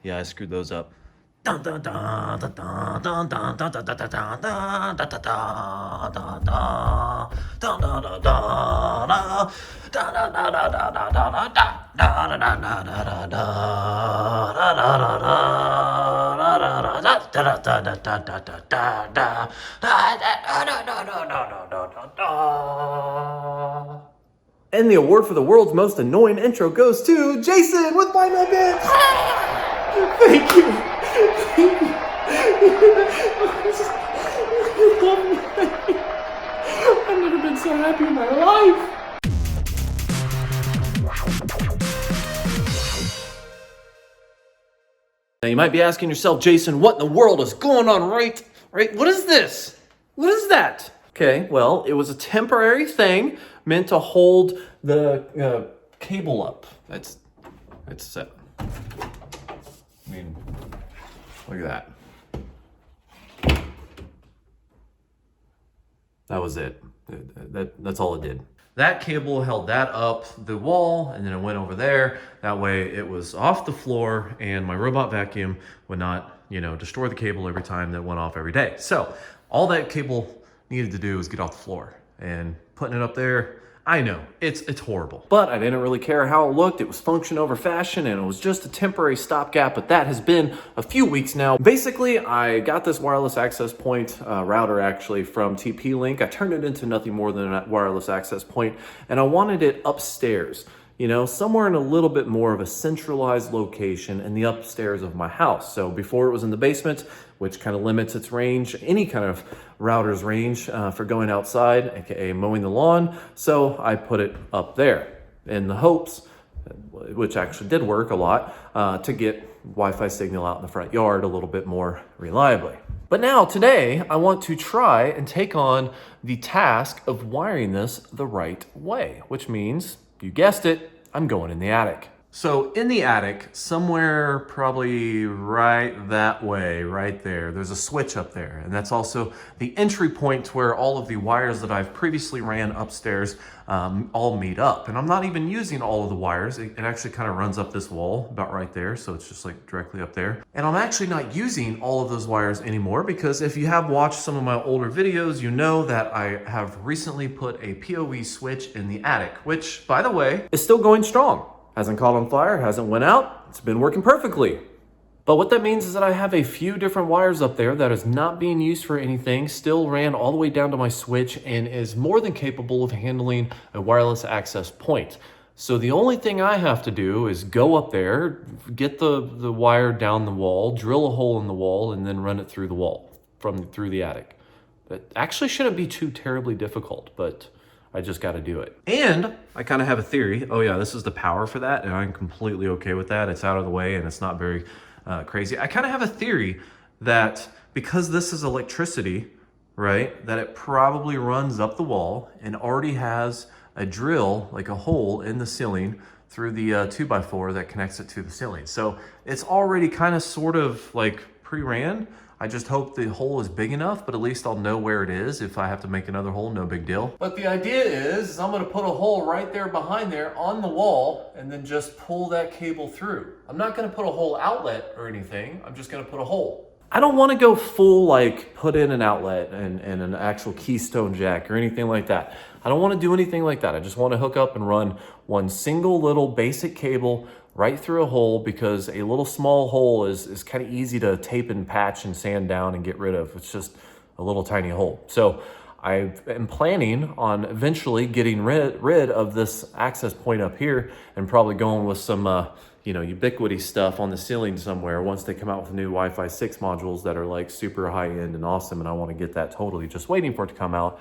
Yeah, I screwed those up. And the award for the world's most annoying intro goes to Jason with Byte My Bits. Thank you. Thank you. You love me. I've never been so happy in my life. Now you might be asking yourself, Jason, what in the world is going on right? What is this? What is that? Okay, well, it was a temporary thing meant to hold the cable up. That's it. I mean, look at that. That was it. That's all it did. That cable held that up the wall, and then it went over there. That way it was off the floor, and my robot vacuum would not, destroy the cable every time that went off every day. So all that cable needed to do was get off the floor, and putting it up there, I know, it's horrible. But I didn't really care how it looked. It was function over fashion, and it was just a temporary stopgap, but that has been a few weeks now. Basically, I got this wireless access point router actually from TP-Link. I turned it into nothing more than a wireless access point, and I wanted it upstairs, somewhere in a little bit more of a centralized location in the upstairs of my house. So before it was in the basement, which kind of limits its range, any kind of router's range for going outside, aka mowing the lawn. So I put it up there in the hopes, which actually did work a lot, to get Wi-Fi signal out in the front yard a little bit more reliably. But now today, I want to try and take on the task of wiring this the right way, which means, you guessed it, I'm going in the attic. So in the attic, somewhere probably right that way, right there, there's a switch up there. And that's also the entry point where all of the wires that I've previously ran upstairs all meet up. And I'm not even using all of the wires. It actually kind of runs up this wall about right there. So it's just like directly up there. And I'm actually not using all of those wires anymore, because if you have watched some of my older videos, you know that I have recently put a PoE switch in the attic, which, by the way, is still going strong. Hasn't caught on fire, hasn't went out, it's been working perfectly. But what that means is that I have a few different wires up there that is not being used for anything, still ran all the way down to my switch, and is more than capable of handling a wireless access point. So the only thing I have to do is go up there, get the wire down the wall, drill a hole in the wall, and then run it through the wall, through the attic. That actually shouldn't be too terribly difficult, but I just got to do it. And I kind of have a theory. Oh yeah, this is the power for that, and I'm completely okay with that. It's out of the way, and it's not very crazy. I kind of have a theory that because this is electricity, right, that it probably runs up the wall and already has a drill, like a hole in the ceiling through the 2x4 that connects it to the ceiling. So it's already kind of sort of like pre-ran. I just hope the hole is big enough, but at least I'll know where it is. If I have to make another hole, no big deal. But the idea is I'm gonna put a hole right there behind there on the wall and then just pull that cable through. I'm not gonna put a whole outlet or anything. I'm just gonna put a hole. I don't wanna go full, put in an outlet and an actual keystone jack or anything like that. I don't wanna do anything like that. I just wanna hook up and run one single little basic cable right through a hole, because a little small hole is kind of easy to tape and patch and sand down and get rid of. It's just a little tiny hole. So I am planning on eventually getting rid of this access point up here and probably going with some ubiquity stuff on the ceiling somewhere once they come out with new Wi-Fi 6 modules that are super high end and awesome, and I want to get that totally just waiting for it to come out.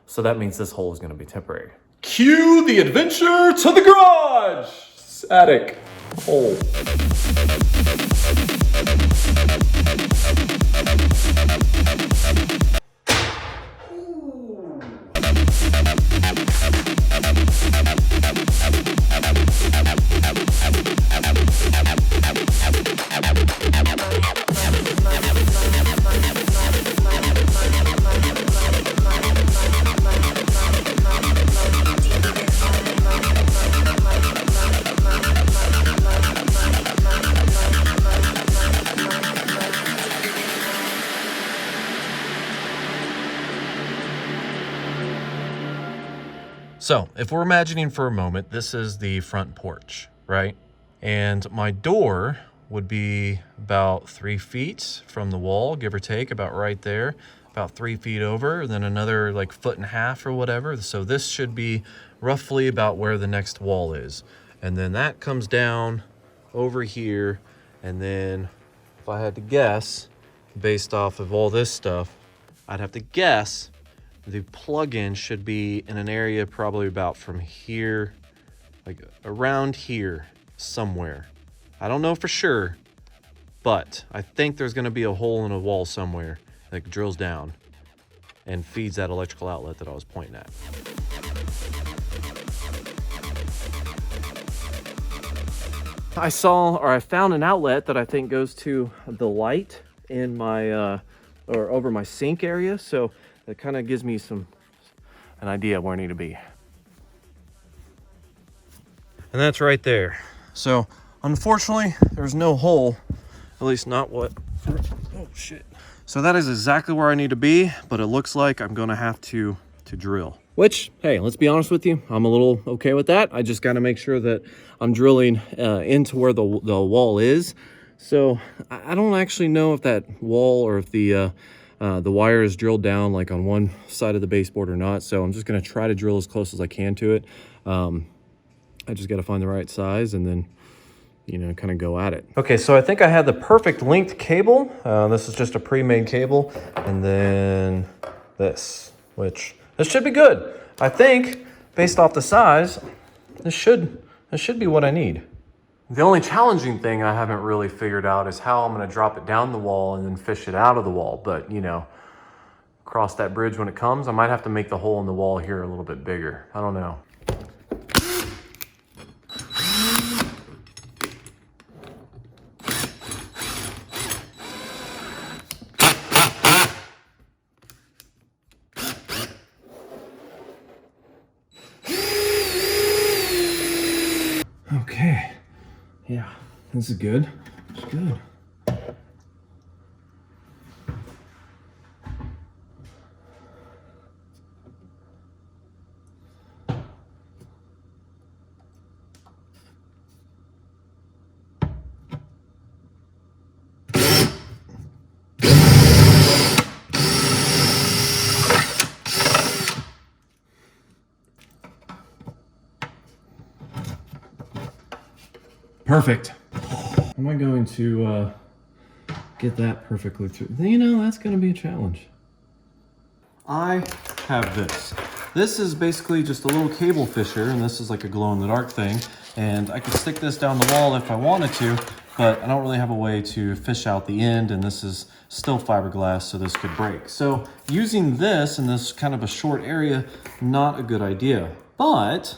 So that means this hole is going to be temporary. Cue the adventure to the garage! Attic hole. So if we're imagining for a moment, this is the front porch, right? And my door would be about 3 feet from the wall, give or take, about right there, about 3 feet over, and then another like 1.5 feet or whatever. So this should be roughly about where the next wall is. And then that comes down over here. And then if I had to guess, based off of all this stuff, I'd have to guess the plug-in should be in an area probably about from here, like around here somewhere. I don't know for sure, but I think there's gonna be a hole in a wall somewhere that drills down and feeds that electrical outlet that I was pointing at. I found an outlet that I think goes to the light in my, or over my sink area. So it kind of gives me an idea where I need to be. And that's right there. So unfortunately, there's no hole, at least not what, oh shit. So that is exactly where I need to be, but it looks like I'm gonna have to drill. Which, hey, let's be honest with you, I'm a little okay with that. I just gotta make sure that I'm drilling into where the wall is. So I don't actually know if that wall or if the wire is drilled down like on one side of the baseboard or not. So I'm just gonna try to drill as close as I can to it. I just gotta find the right size and then, you know, kind of go at it. Okay, so I think I had the perfect length cable. This is just a pre-made cable. And then this, which this should be good. I think based off the size, this should be what I need. The only challenging thing I haven't really figured out is how I'm gonna drop it down the wall and then fish it out of the wall. But you know, cross that bridge when it comes. I might have to make the hole in the wall here a little bit bigger. I don't know. Okay, yeah, this is good. It's good. Perfect. Am I going to get that perfectly through? You know, that's going to be a challenge. I have this. This is basically just a little cable fisher, and this is like a glow-in-the-dark thing. And I could stick this down the wall if I wanted to, but I don't really have a way to fish out the end, and this is still fiberglass, so this could break. So using this in this kind of a short area, not a good idea. But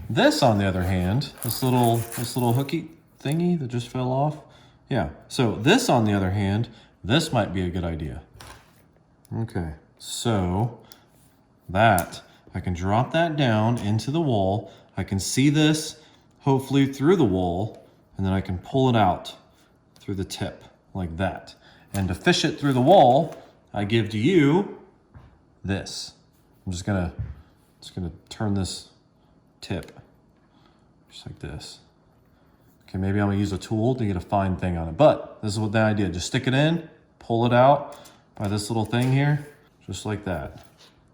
this, on the other hand, this little hooky thingy that just fell off. Yeah, so this, on the other hand, this might be a good idea. Okay, so that, I can drop that down into the wall. I can see this, hopefully through the wall, and then I can pull it out through the tip like that. And to fish it through the wall, I give to you this. I'm just gonna turn this tip, just like this. Okay, maybe I'm gonna use a tool to get a fine thing on it, but this is what the idea, just stick it in, pull it out by this little thing here, just like that.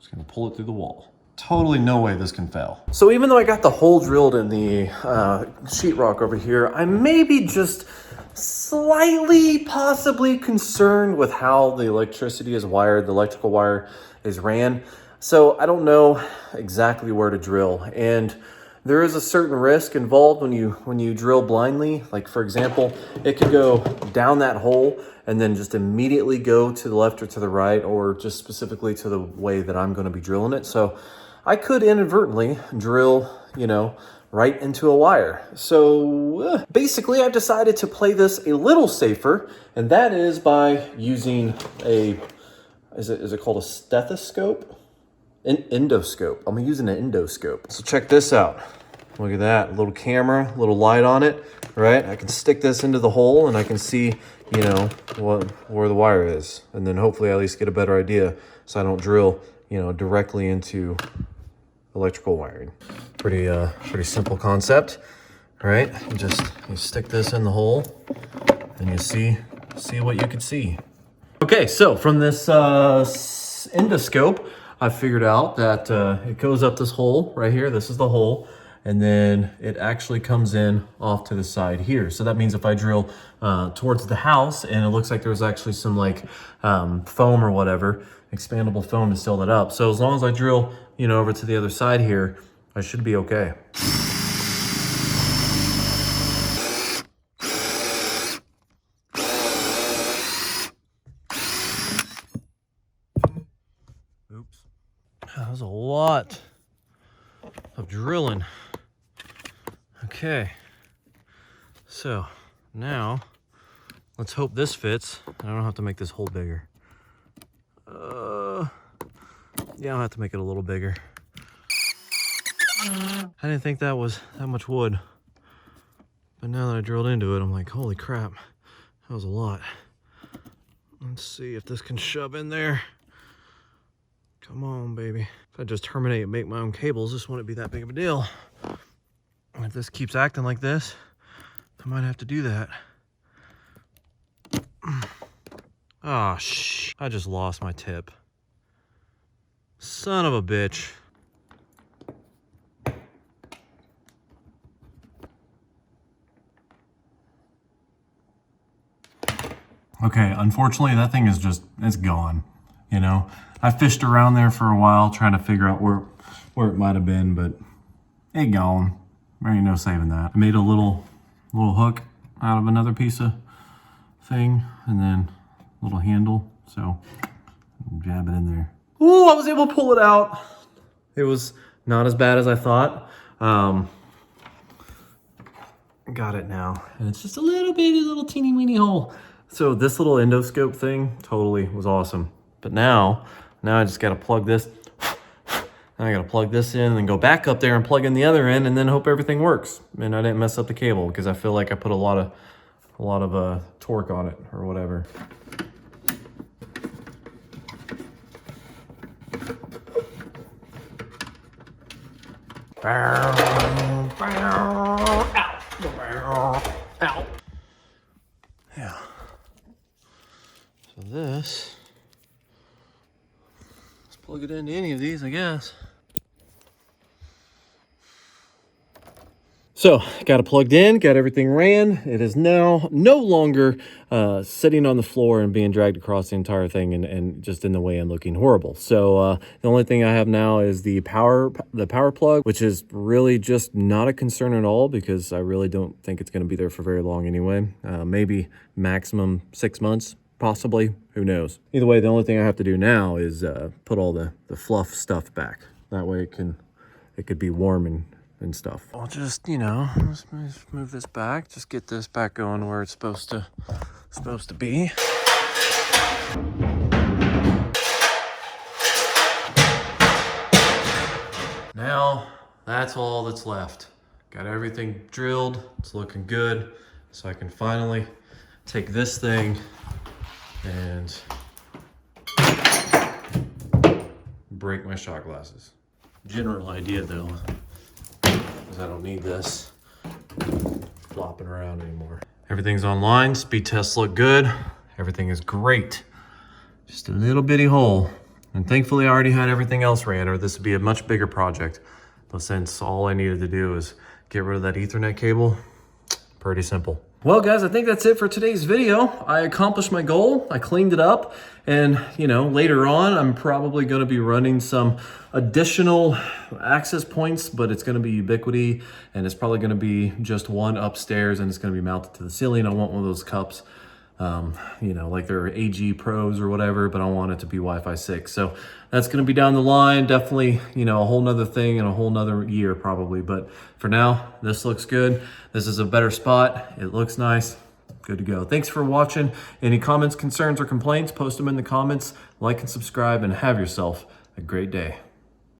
Just gonna pull it through the wall. Totally no way this can fail. So even though I got the hole drilled in the sheetrock over here, I may be just slightly, possibly concerned with how the electricity is wired, the electrical wire is ran. So I don't know exactly where to drill, and there is a certain risk involved when you drill blindly. Like for example, it could go down that hole and then just immediately go to the left or to the right, or just specifically to the way that I'm going to be drilling it. So I could inadvertently drill, you know, right into a wire. So basically I've decided to play this a little safer, and that is by using a, is it called a stethoscope? An endoscope. I'm using an endoscope. So check this out. Look at that, a little camera, little light on it, right? I can stick this into the hole and I can see, you know, where the wire is. And then hopefully I at least get a better idea so I don't drill, you know, directly into electrical wiring. Pretty simple concept, right? You stick this in the hole and you see what you can see. Okay, so from this endoscope, I figured out that it goes up this hole right here. This is the hole. And then it actually comes in off to the side here. So that means if I drill towards the house and it looks like there's actually some like foam or whatever, expandable foam to seal that up. So as long as I drill, you know, over to the other side here, I should be okay. Oops. That was a lot of drilling. Okay, so now let's hope this fits. I don't have to make this hole bigger. Yeah, I'll have to make it a little bigger. I didn't think that was that much wood, but now that I drilled into it, I'm like, holy crap, that was a lot. Let's see if this can shove in there. Come on, baby. If I just terminate and make my own cables, this wouldn't be that big of a deal. And if this keeps acting like this, I might have to do that. Ah, I just lost my tip. Son of a bitch. Okay, unfortunately that thing is just, it's gone. You know, I fished around there for a while trying to figure out where it might have been, but it gone. There ain't no saving that. I made a little hook out of another piece of thing and then a little handle. So jab it in there. Ooh, I was able to pull it out. It was not as bad as I thought. Got it now. And it's just a little bitty, little teeny weeny hole. So this little endoscope thing totally was awesome. But now I just got to plug this. Now I got to plug this in and then go back up there and plug in the other end and then hope everything works. And I didn't mess up the cable because I feel like I put a lot of torque on it or whatever. Ow. Yeah. So this, let's plug it into any of these, I guess. So, got it plugged in, got everything ran. It is now no longer sitting on the floor and being dragged across the entire thing and just in the way and looking horrible. So the only thing I have now is the power plug, which is really just not a concern at all because I really don't think it's going to be there for very long anyway. Maybe maximum 6 months, possibly. Who knows? Either way, the only thing I have to do now is put all the fluff stuff back. That way it could be warm and stuff. I'll just, you know, let's move this back. Just get this back going where it's supposed to be. Now, that's all that's left. Got everything drilled. It's looking good. So I can finally take this thing and break my shot glasses. General idea though, I don't need this flopping around anymore. Everything's online, speed tests look good. Everything is great. Just a little bitty hole. And thankfully I already had everything else ran or this would be a much bigger project. But since all I needed to do is get rid of that Ethernet cable, pretty simple. Well guys, I think that's it for today's video. I accomplished my goal, I cleaned it up, and you know, later on I'm probably gonna be running some additional access points, but it's gonna be ubiquity, and it's probably gonna be just one upstairs and it's gonna be mounted to the ceiling. I want one of those cups, you know, like they're AG Pros or whatever, but I want it to be Wi-Fi 6. So that's gonna be down the line, definitely, you know, a whole nother thing in a whole nother year probably. But for now, this looks good. This is a better spot. It looks nice. Good to go. Thanks for watching. Any comments, concerns, or complaints, post them in the comments. Like and subscribe, and have yourself a great day.